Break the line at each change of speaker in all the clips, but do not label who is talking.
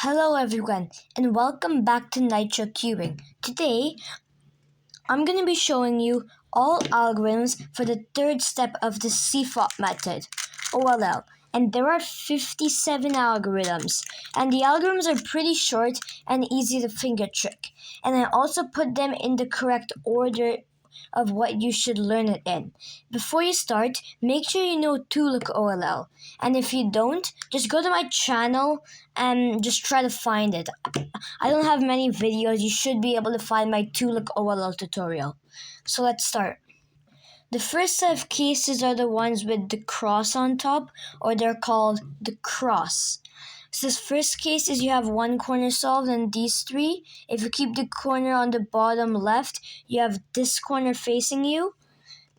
Hello everyone and welcome back to Nitro Cubing. Today, I'm going to be showing you all algorithms for the third step of the CFOP method, OLL. And there are 57 algorithms, and the algorithms are pretty short and easy to finger trick. And I also put them in the correct order of what you should learn it in. Before you start, make sure you know to look OLL. And if you don't, just go to my channel and just try to find it. I don't have many videos. You should be able to find my 2-look OLL tutorial. So let's start. The first set of cases are the ones with the cross on top, or they're called the cross. So this first case is you have one corner solved and these three. If you keep the corner on the bottom left, you have this corner facing you.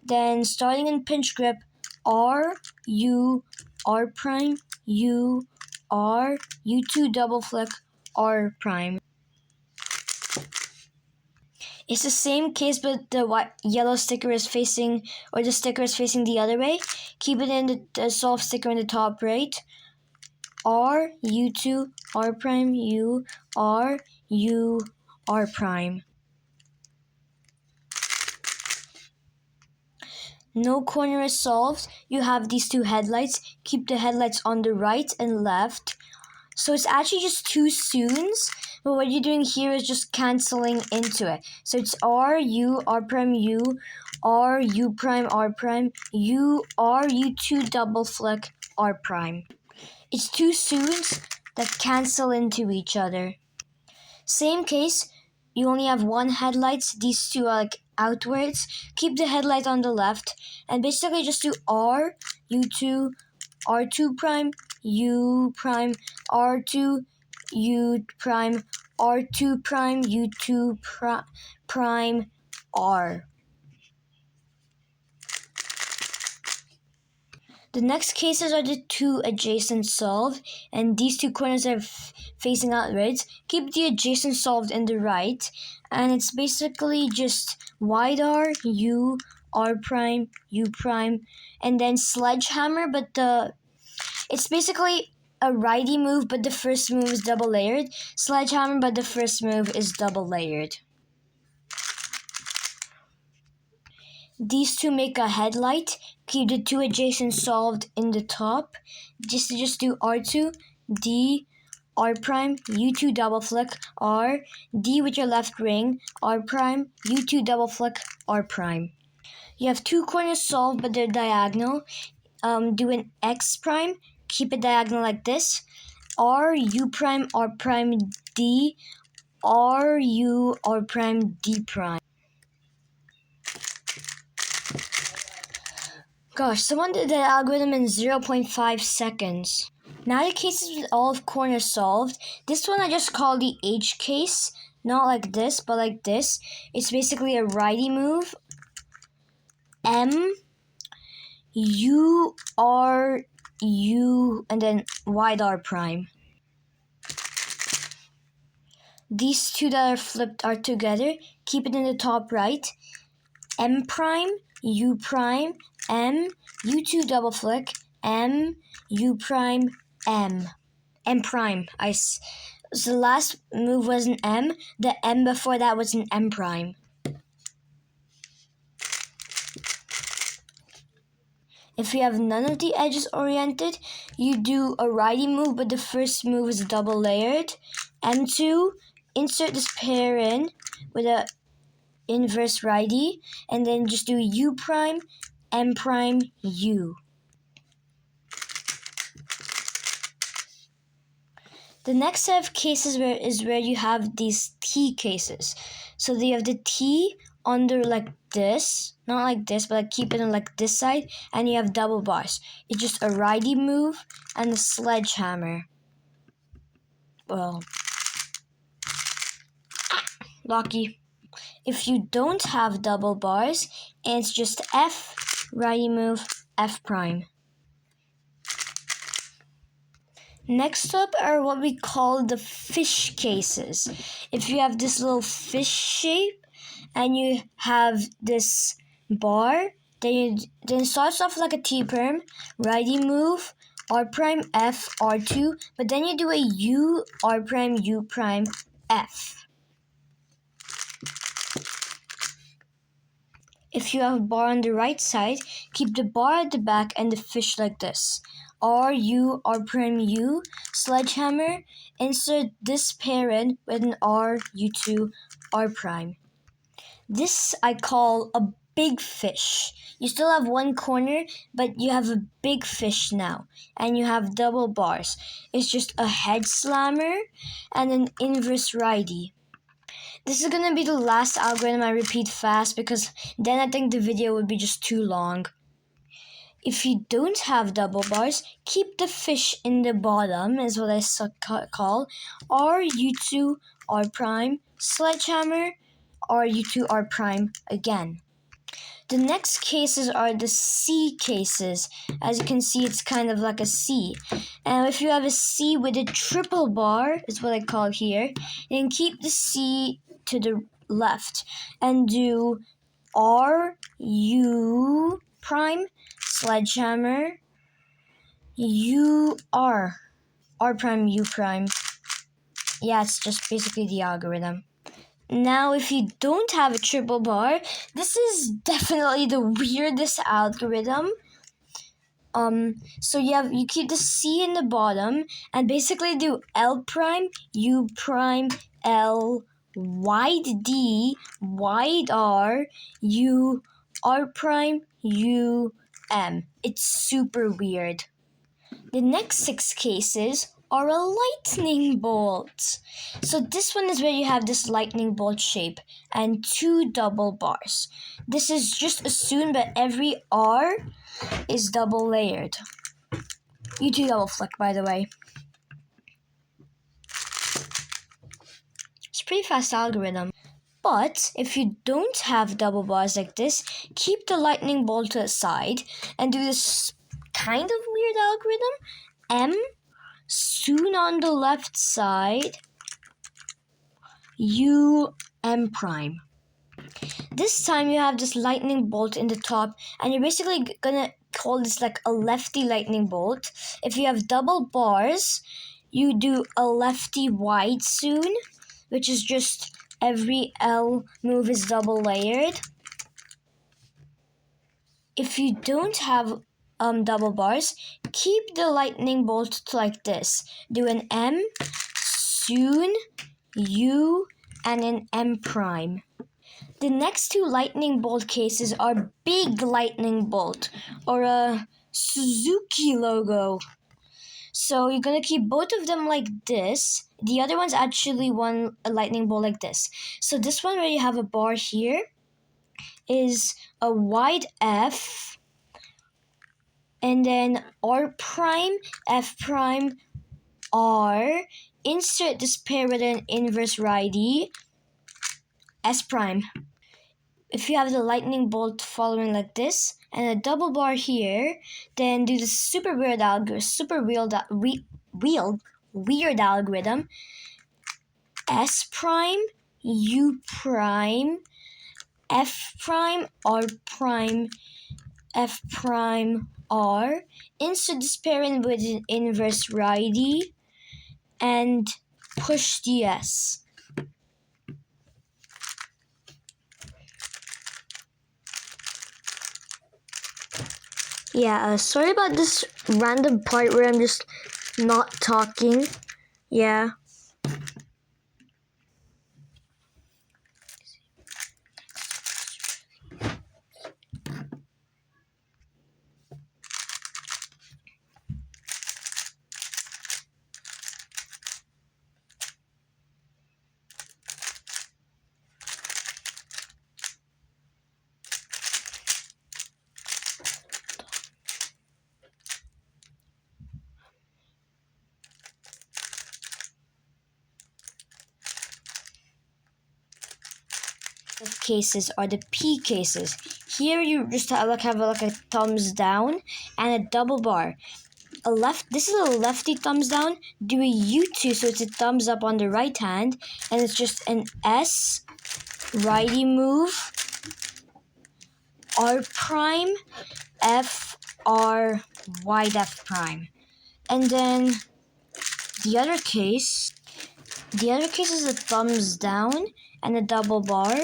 Then starting in pinch grip, R, U, R prime, U, R, U2 double flick, R prime. It's the same case, but the yellow sticker is facing, or the sticker is facing the other way. Keep it in the solve sticker in the top right. R, U2, R prime, U, R, U, R prime. No corner is solved. You have these two headlights. Keep the headlights on the right and left. So it's actually just two soons, but what you're doing here is just canceling into it. So it's R, U, R prime, U, R, U prime, R prime, U, R, U2 double flick, R prime. It's two soons that cancel into each other. Same case, you only have one headlights. These two are like outwards. Keep the headlight on the left and basically just do R, U2, R2 prime, U prime, R2, U prime, R2 prime, U2 prime, R. The next cases are the two adjacent solved, and these two corners are facing outwards. Keep the adjacent solved in the right, and it's basically just wide R, U, R prime, U prime, and then sledgehammer, but it's basically a righty move, but the first move is double layered. Sledgehammer, but the first move is double layered. These two make a headlight. Keep the two adjacent solved in the top. Just do R2, D, R prime, U2 double flick, R, D with your left ring, R prime, U2 double flick, R prime. You have two corners solved, but they're diagonal. Do an X prime. Keep it diagonal like this. R, U prime, R prime, D, R, U, R prime, D prime. Gosh, someone did that algorithm in 0.5 seconds. Now the cases with all of corners solved. This one I just call the H case. Not like this, but like this. It's basically a righty move. M, U, R, U, and then wide R prime. These two that are flipped are together. Keep it in the top right. M prime, U prime, M, U2 double flick, M, U prime, M. M prime. So the last move was an M. The M before that was an M prime. If you have none of the edges oriented, you do a righty move, but the first move is double layered. M2, insert this pair in with a inverse righty, and then just do U prime, M prime, U. The next set of cases is where you have these T cases. So you have the T under like this, not like this, but like keep it on like this side, and you have double bars. It's just a righty move and a sledgehammer. Well, lucky. If you don't have double bars, it's just F, righty move, F prime. Next up are what we call the fish cases. If you have this little fish shape and you have this bar, then it starts off like a T-perm, righty move, R prime F R2, but then you do a U R prime U prime F. If you have a bar on the right side, keep the bar at the back and the fish like this. R U R prime U, sledgehammer, insert this parent with an R U2 R prime. This I call a big fish. You still have one corner, but you have a big fish now, and you have double bars. It's just a head slammer and an inverse righty. This is gonna be the last algorithm I repeat fast because then I think the video would be just too long. If you don't have double bars, keep the fish in the bottom is what I call RU2 R prime, sledgehammer, RU2 R prime again. The next cases are the C cases. As you can see, it's kind of like a C. And if you have a C with a triple bar, is what I call here, then keep the C to the left and do R, U prime, sledgehammer, U, R prime, U prime. Yeah, it's just basically the algorithm. Now, if you don't have a triple bar, this is definitely the weirdest algorithm. So you keep the C in the bottom and basically do L prime, U prime, L, wide D, wide R, U, R prime, U, M. It's super weird. The next 6 cases are a lightning bolt. So this one is where you have this lightning bolt shape and 2 double bars. This is just assumed that every R is double layered. U2 double flick, by the way. It's a pretty fast algorithm. But if you don't have double bars like this, keep the lightning bolt to the side and do this kind of weird algorithm. M, soon on the left side, U, M prime. This time you have this lightning bolt in the top and you're basically gonna call this like a lefty lightning bolt. If you have double bars, you do a lefty wide soon, which is just every L move is double layered. If you don't have double bars, keep the lightning bolt like this. Do an M, soon, U, and an M prime. The next 2 lightning bolt cases are big lightning bolt or a Suzuki logo. So you're gonna keep both of them like this. The other one's actually a lightning bolt like this. So this one where you have a bar here is a wide F and then R prime, F prime, R. Insert this pair with an inverse righty, S prime. If you have the lightning bolt following like this and a double bar here, then do the super weird algorithm. S prime, U prime, F prime, R prime, F prime, R. Insert this parent with an inverse righty and push the S. Yeah, sorry about this random part where I'm just not talking. Yeah. Cases are the P cases. Here you just have a thumbs down and a double bar. This is a lefty thumbs down. Do a U2 so it's a thumbs up on the right hand, and it's just an S righty move, R prime, F, R, wide F prime. And then the other case is a thumbs down and a double bar,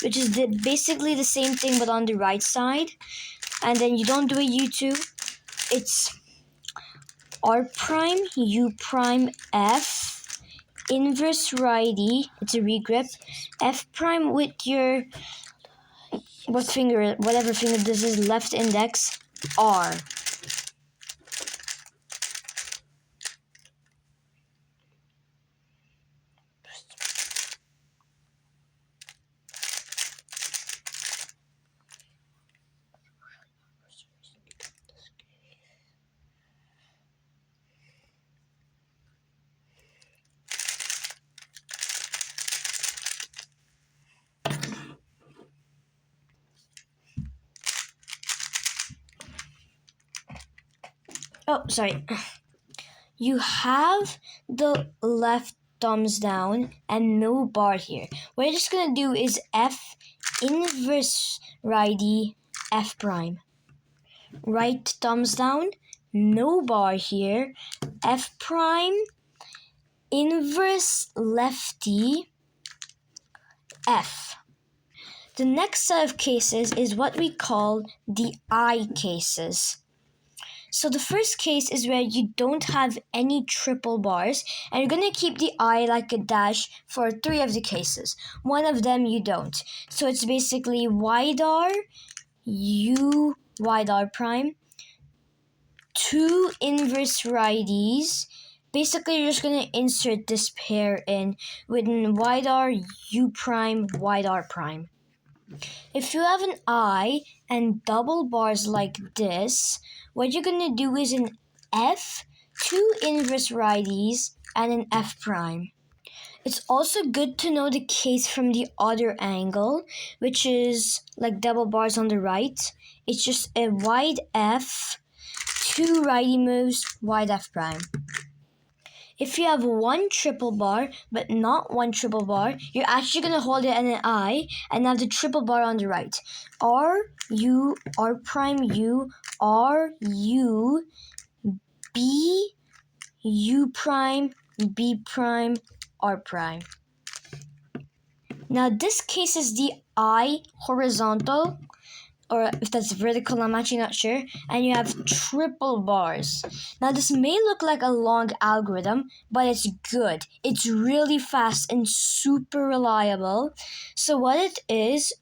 which is basically the same thing but on the right side. And then you don't do a U2. It's R prime, U prime, F, inverse righty, it's a regrip, F prime with your, whatever finger this is, left index, R. Oh, sorry. You have the left thumbs down and no bar here. What you're just gonna do is F inverse righty F prime. Right thumbs down, no bar here, F prime, inverse lefty F. The next set of cases is what we call the I cases. So the first case is where you don't have any triple bars, and you're going to keep the I like a dash for 3 of the cases. One of them you don't. So it's basically wide R, U, wide R prime, 2 inverse righties. Basically, you're just going to insert this pair in within wide R, U prime, wide R prime. If you have an I and double bars like this, what you're going to do is an F, 2 inverse righties, and an F prime. It's also good to know the case from the other angle, which is like double bars on the right. It's just a wide F, 2 righty moves, wide F prime. If you have 1 triple bar, but not 1 triple bar, you're actually going to hold it in an I and have the triple bar on the right. R, U, R prime, U, R, U, B, U prime, B prime, R prime. Now this case is the I horizontal, or if that's vertical, I'm actually not sure, and you have triple bars. Now this may look like a long algorithm, but it's good. It's really fast and super reliable. So what it is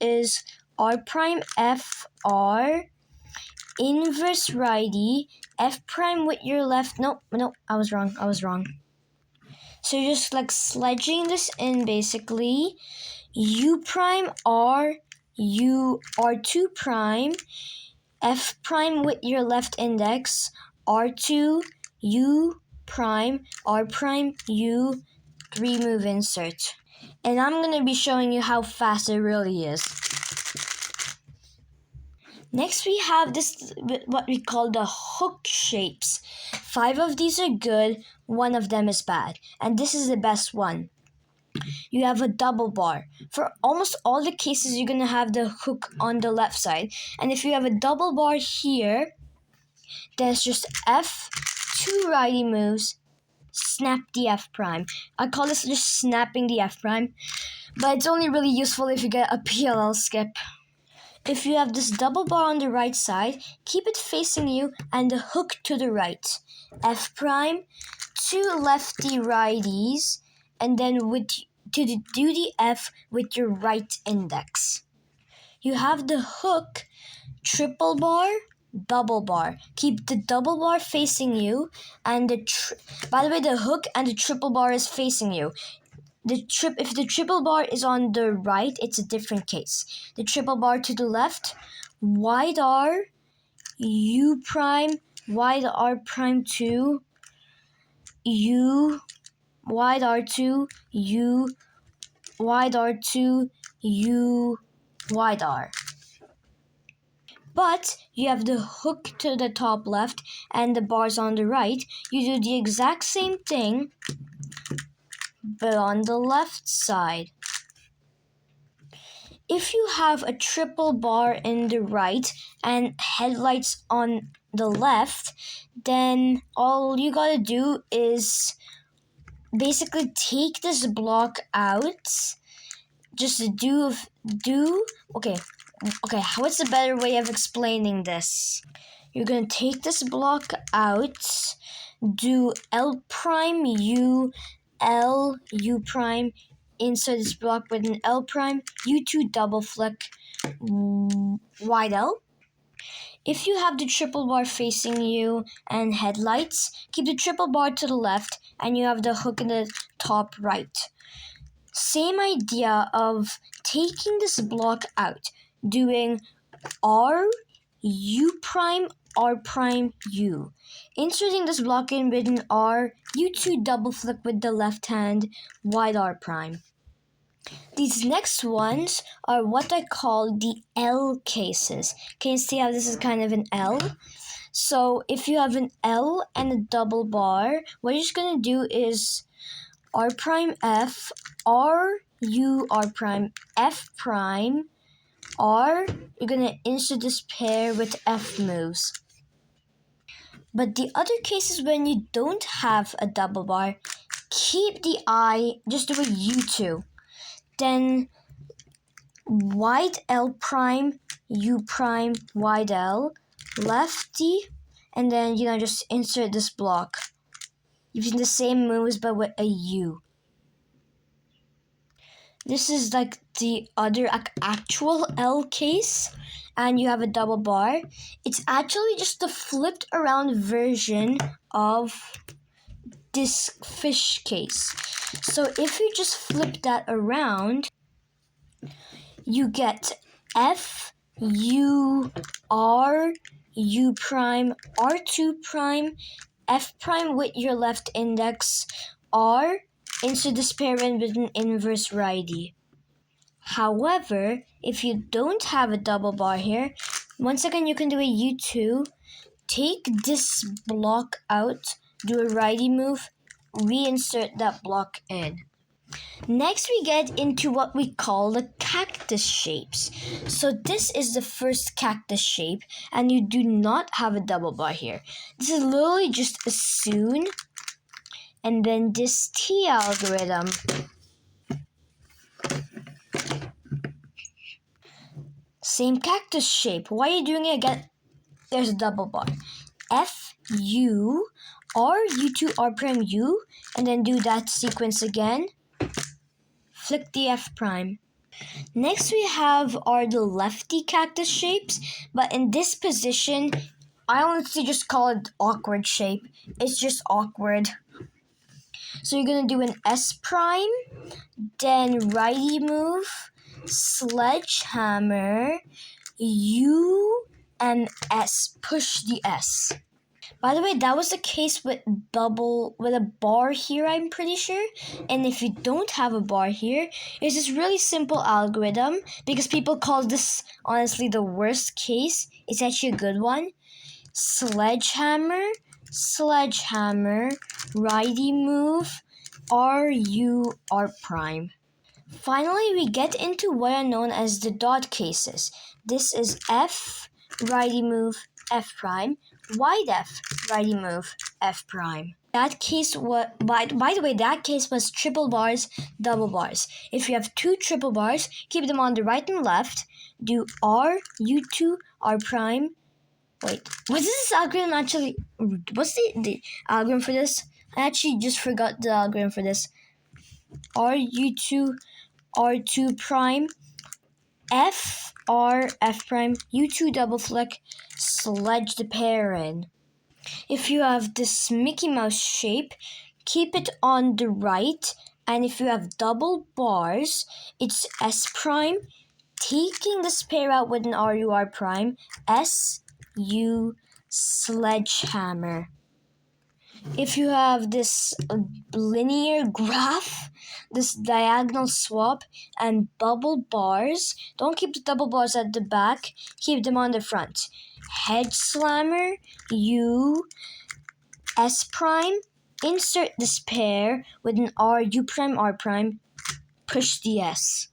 R prime F R, inverse righty, F prime with your left, no, I was wrong. So you're just like sledging this in basically, U prime R, U R2 prime, F prime with your left index, R2, U prime, R prime, U, 3 move insert. And I'm going to be showing you how fast it really is. Next we have this, what we call the hook shapes. 5 of these are good, 1 of them is bad. And this is the best one. You have a double bar. For almost all the cases, you're going to have the hook on the left side. And if you have a double bar here, then it's just F, 2 righty moves, snap the F prime. I call this just snapping the F prime, but it's only really useful if you get a PLL skip. If you have this double bar on the right side, keep it facing you and the hook to the right. F prime, 2 lefty righties, and then do the F with your right index. You have the hook, triple bar, double bar. Keep the double bar facing you, and by the way, the hook and the triple bar is facing you. If the triple bar is on the right, it's a different case. The triple bar to the left, wide R, U prime, wide R prime 2, U, wide R2, U, wide R2, U, wide R. But you have the hook to the top left and the bars on the right. You do the exact same thing, but on the left side. If you have a triple bar in the right and headlights on the left, then all you gotta do is basically take this block out. Just okay, what's the better way of explaining this? You're gonna take this block out, do L prime U, L U prime, insert this block with an L prime, U2 double flick, wide L. If you have the triple bar facing you and headlights, keep the triple bar to the left and you have the hook in the top right. Same idea of taking this block out, doing R, U prime, R prime, U. Inserting this block in with an R, U2 double flick with the left hand, wide R prime. These next ones are what I call the L cases. Can you see how this is kind of an L? So if you have an L and a double bar, what you're just going to do is R prime F, R, U, R prime, F prime, R, you're going to insert this pair with F moves. But the other cases when you don't have a double bar, keep the I, just do a U2. Then wide L prime, U prime, wide L, lefty, and then just insert this block. Using the same moves but with a U. This is like the other actual L case, and you have a double bar. It's actually just the flipped around version of this fish case. So if you just flip that around, you get F, U, R, U prime, R2 prime, F prime with your left index, R, insert this pair in with an inverse righty. However, if you don't have a double bar here, once again you can do a U2, take this block out, do a righty move, reinsert that block in. Next, we get into what we call the cactus shapes. So this is the first cactus shape, and you do not have a double bar here. This is literally just a soon, and then this T algorithm. Same cactus shape. Why are you doing it again? There's a double bar. F, U, R, U2, R prime, U, and then do that sequence again. Flick the F prime. Next we have the lefty cactus shapes, but in this position, I honestly just call it awkward shape. It's just awkward. So you're going to do an S prime, then righty move, sledgehammer, U, and S. Push the S. By the way, that was the case with a bar here, I'm pretty sure. And if you don't have a bar here, it's this really simple algorithm because people call this honestly the worst case. It's actually a good one. Sledgehammer, sledgehammer, righty move, R, U, R prime. Finally, we get into what are known as the dot cases. This is F, righty move, F prime, wide F, righty move, F prime. That case was, by the way, that case was triple bars, double bars. If you have two triple bars, keep them on the right and left. Do R, U2, R prime. Wait, what's this algorithm actually? What's the algorithm for this? I actually just forgot the algorithm for this. R, U2, R2 prime, F, R, F prime, U2 double flick, sledge the pair in. If you have this Mickey Mouse shape, keep it on the right, and if you have double bars, it's S prime, taking this pair out with an RUR prime, S, U, sledgehammer. If you have this linear graph, this diagonal swap, and bubble bars, don't keep the double bars at the back, keep them on the front. Head slammer, U, S prime, insert this pair with an R, U prime, R prime, push the S.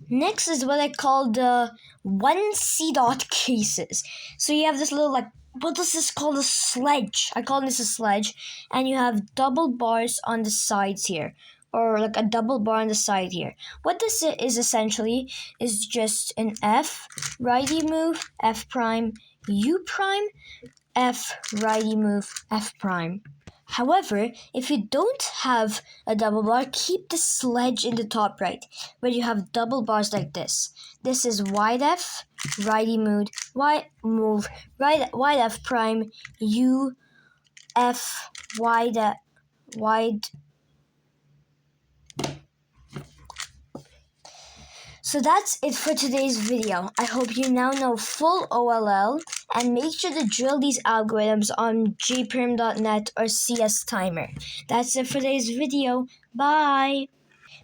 Next is what I call the 1C dot cases. So you have this little what is this called? A sledge. I call this a sledge. And you have double bars on the sides here. Or like a double bar on the side here. What this is essentially is just an F, righty move, F prime, U prime, F, righty move, F prime. However, if you don't have a double bar, keep the sledge in the top right, where you have double bars like this. This is wide F, righty move, wide F prime, U, F, wide. So that's it for today's video. I hope you now know full OLL, and make sure to drill these algorithms on gprim.net or CS Timer. That's it for today's video. Bye!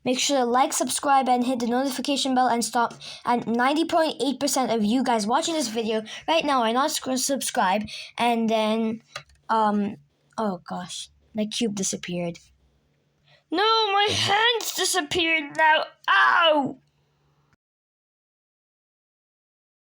Make sure to like, subscribe, and hit the notification bell and stop. And 90.8% of you guys watching this video right now are not subscribed. And then, oh gosh, my cube disappeared. No, my hands disappeared now. Ow!